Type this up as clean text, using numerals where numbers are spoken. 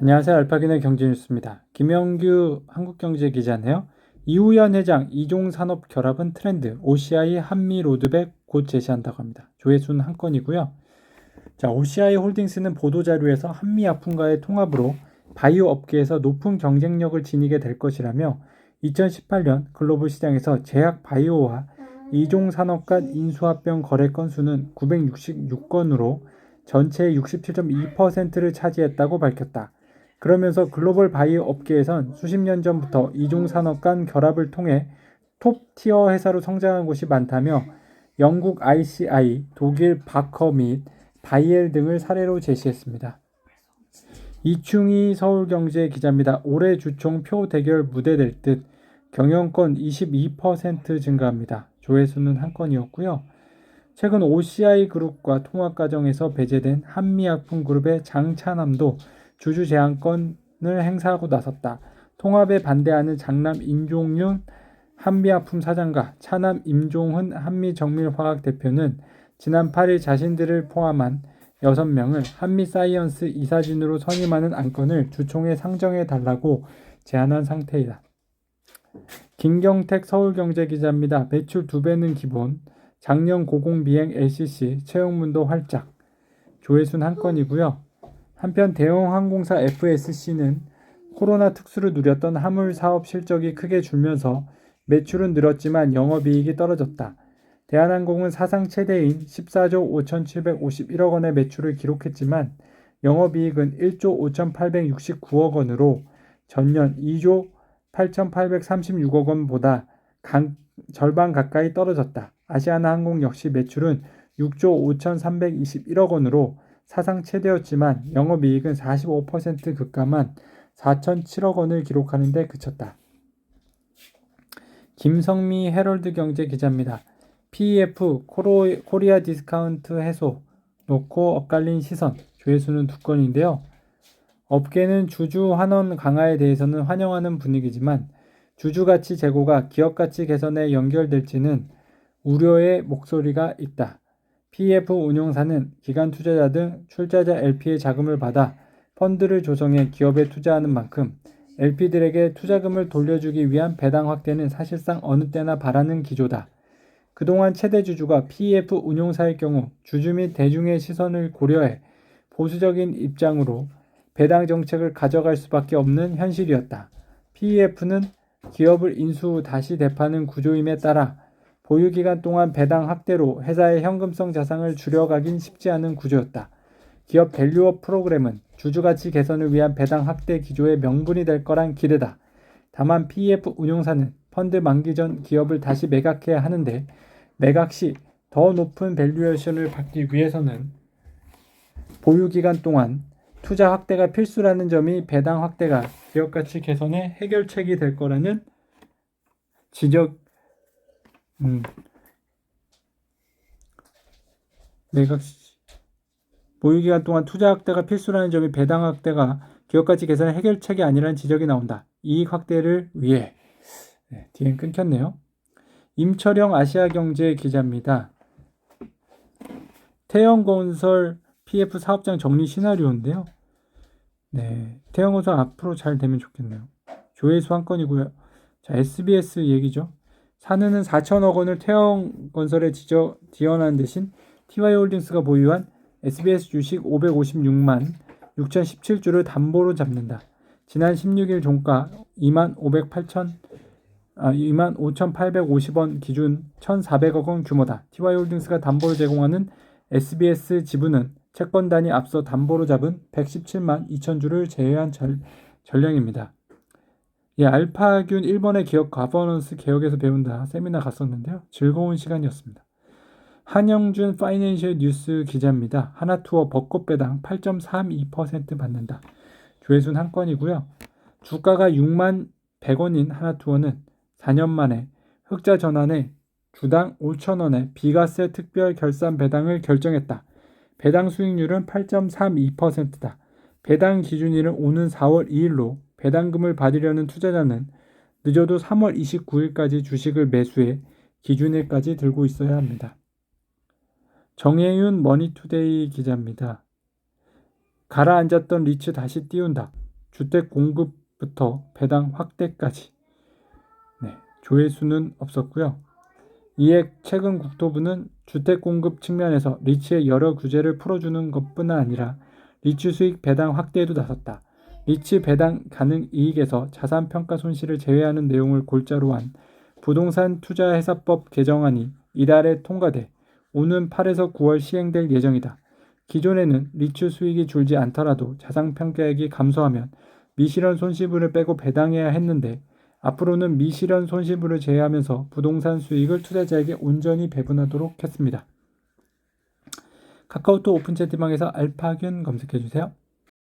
안녕하세요. 알파기의 경제뉴스입니다. 김영규 한국경제기자네요. 이우연 회장 이종산업 결합은 트렌드, OCI 한미 로드맵 곧 제시한다고 합니다. 조회수는 한 건이고요. 자, OCI 홀딩스는 보도자료에서 한미약품과의 통합으로 바이오 업계에서 높은 경쟁력을 지니게 될 것이라며 2018년 글로벌 시장에서 제약 바이오와 이종산업 간 인수합병 거래 건수는 966건으로 전체의 67.2%를 차지했다고 밝혔다. 그러면서 글로벌 바이오 업계에선 수십 년 전부터 이종산업 간 결합을 통해 톱티어 회사로 성장한 곳이 많다며 영국 ICI, 독일 바커 및 바이엘 등을 사례로 제시했습니다. 이충희 서울경제 기자입니다. 올해 주총 표 대결 무대될 듯 경영권 22% 증가합니다. 조회수는 한 건이었고요. 최근 OCI 그룹과 통합 과정에서 배제된 한미약품그룹의 장차남도 주주 제한권을 행사하고 나섰다. 통합에 반대하는 장남 임종윤 한미약품 사장과 차남 임종훈 한미정밀화학 대표는 지난 8일 자신들을 포함한 6명을 한미사이언스 이사진으로 선임하는 안건을 주총에 상정해달라고 제안한 상태이다. 김경택 서울경제기자입니다. 매출 2배는 기본, 작년 고공비행 LCC 채용문도 활짝, 조회수는 한 건이고요. 한편 대형항공사 FSC는 코로나 특수를 누렸던 화물 사업 실적이 크게 줄면서 매출은 늘었지만 영업이익이 떨어졌다. 대한항공은 사상 최대인 14조 5,751억 원의 매출을 기록했지만 영업이익은 1조 5,869억 원으로 전년 2조 8,836억 원보다 절반 가까이 떨어졌다. 아시아나항공 역시 매출은 6조 5,321억 원으로 사상 최대였지만 영업이익은 45% 급감한 4,007억 원을 기록하는 데 그쳤다. 김성미 헤럴드 경제 기자입니다. PEF 코리아 디스카운트 해소 놓고 엇갈린 시선, 조회수는 2건인데요. 업계는 주주 환원 강화에 대해서는 환영하는 분위기지만 주주가치 제고가 기업가치 개선에 연결될지는 우려의 목소리가 있다. PEF 운용사는 기관 투자자 등 출자자 LP의 자금을 받아 펀드를 조성해 기업에 투자하는 만큼 LP들에게 투자금을 돌려주기 위한 배당 확대는 사실상 어느 때나 바라는 기조다. 그동안 최대 주주가 PEF 운용사일 경우 주주 및 대중의 시선을 고려해 보수적인 입장으로 배당 정책을 가져갈 수밖에 없는 현실이었다. PEF는 기업을 인수 후 다시 되파는 구조임에 따라 보유기간 동안 배당 확대로 회사의 현금성 자산을 줄여가긴 쉽지 않은 구조였다. 기업 밸류업 프로그램은 주주가치 개선을 위한 배당 확대 기조의 명분이 될 거란 기대다. 다만 PEF 운용사는 펀드 만기 전 기업을 다시 매각해야 하는데 매각 시 더 높은 밸류에이션을 받기 위해서는 보유기간 동안 투자 확대가 필수라는 점이 배당 확대가 기업가치 개선의 해결책이 될 거라는 지적, 매각 보유기간 동안 투자 확대가 필수라는 점이 배당 확대가 기업가치 개선의 해결책이 아니라는 지적이 나온다. 이익 확대를 위해. 뒤엔 끊겼네요. 임철영 아시아경제 기자입니다. 태영건설 PF 사업장 정리 시나리오인데요. 태영건설 앞으로 잘 되면 좋겠네요. 조회수 한 건이고요. 자, SBS 얘기죠. 사내는 4천억 원을 태영건설에 지원하는 대신 TY홀딩스가 보유한 SBS 주식 556만 6,017주를 담보로 잡는다. 지난 16일 종가 25,850원 기준 1,400억 원 규모다. TY홀딩스가 담보를 제공하는 SBS 지분은 채권단이 앞서 담보로 잡은 117만 2천주를 제외한 전량입니다. 알파균 일본의 기업 가버넌스 개혁에서 배운다 세미나 갔었는데요. 즐거운 시간이었습니다. 한영준 파이낸셜 뉴스 기자입니다. 하나투어 벚꽃 배당 8.32% 받는다. 조회수는 한 건이고요. 주가가 6만 100원인 하나투어는 4년 만에 흑자 전환에 주당 5,000원의 비과세 특별 결산 배당을 결정했다. 배당 수익률은 8.32%다. 배당 기준일은 오는 4월 2일로 배당금을 받으려는 투자자는 늦어도 3월 29일까지 주식을 매수해 기준일까지 들고 있어야 합니다. 정혜윤 머니투데이 기자입니다. 가라앉았던 리츠 다시 띄운다. 주택 공급부터 배당 확대까지. 네, 조회수는 없었고요. 이에 최근 국토부는 주택 공급 측면에서 리츠의 여러 규제를 풀어주는 것뿐 아니라 리츠 수익 배당 확대에도 나섰다. 리츠 배당 가능 이익에서 자산 평가 손실을 제외하는 내용을 골자로 한 부동산 투자회사법 개정안이 이달에 통과돼 오는 8에서 9월 시행될 예정이다. 기존에는 리츠 수익이 줄지 않더라도 자산 평가액이 감소하면 미실현 손실분을 빼고 배당해야 했는데 앞으로는 미실현 손실분을 제외하면서 부동산 수익을 투자자에게 온전히 배분하도록 했습니다. 카카오톡 오픈 채팅방에서 알파균 검색해주세요.